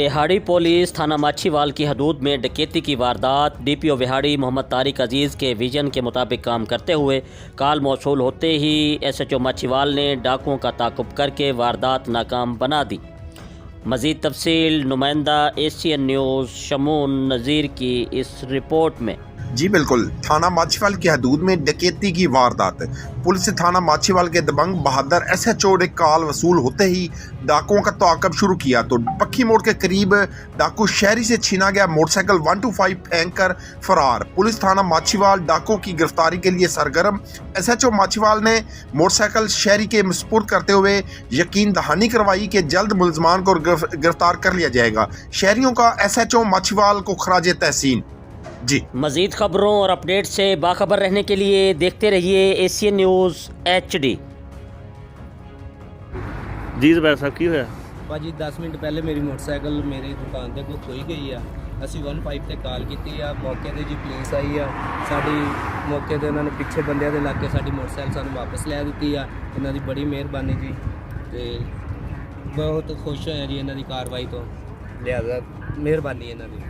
Vehari police थाना माछीवाल की हदूद में डकैती की वारदात। डीपीओ विहाड़ी मोहम्मद तारिक अजीज़ के विजन के मुताबिक काम करते हुए कॉल मौसूल होते ही एसएचओ माछीवाल ने डाकुओं का ताक़ुब करके वारदात नाकाम बना दी। मज़ीद तफसील नुमाइंदा एशियन न्यूज़ शमून नज़ीर की इस रिपोर्ट में। जी बिल्कुल, थाना माछीवाल की हदूद में डकैती की वारदात। पुलिस थाना माछीवाल के दबंग बहादुर एसएचओ ने कॉल वसूल होते ही डाकुओं का ताक़ब शुरू किया तो पक्की मोड़ के करीब डाकू शहरी से छीना गया मोटरसाइकिल 125 फेंक कर फरार। पुलिस थाना माछीवाल डाकुओं की गिरफ्तारी के लिए सरगर्म। एसएचओ माछीवाल ने मोटरसाइकिल शहरी के सुपुर्द करते हुए यकीन दहानी करवाई कि जल्द मुलजमान को गिरफ्तार कर लिया जाएगा। शहरियों का एसएचओ माछीवाल को खराज तहसीन। जी मज़ीद खबरों और अपडेट से बाखबर रहने के लिए देखते रहिए एशियन न्यूज़ HD। जी जुबैर साहब की होया भाजी 10 मिनट पहले मेरी मोटरसाइकिल मेरी दुकान ते कोई खोई गई आ। ਅਸੀਂ 15 ਤੇ ਕਾਲ ਕੀਤੀ ਆ, ਮੌਕੇ ਤੇ ਜੀ ਪੁਲਿਸ ਆਈ ਆ। ਸਾਡੀ ਮੌਕੇ ਤੇ ਉਹਨਾਂ ਨੇ ਪਿੱਛੇ ਬੰਦਿਆਂ ਦੇ ਲਾ ਕੇ ਸਾਡੀ ਮੋਟਰਸਾਈਕਲ ਸਾਨੂੰ ਵਾਪਸ ਲੈ ਦਿੱਤੀ ਆ। ਇਹਨਾਂ ਦੀ ਬੜੀ ਮਿਹਰਬਾਨੀ ਜੀ ਤੇ ਬਹੁਤ ਖੁਸ਼ ਹੋਇਆ ਜੀ ਇਹਨਾਂ ਦੀ ਕਾਰਵਾਈ ਤੋਂ। ਲਿਹਾਜ਼ਾ ਮਿਹਰਬਾਨੀ ਇਹਨਾਂ ਦੀ।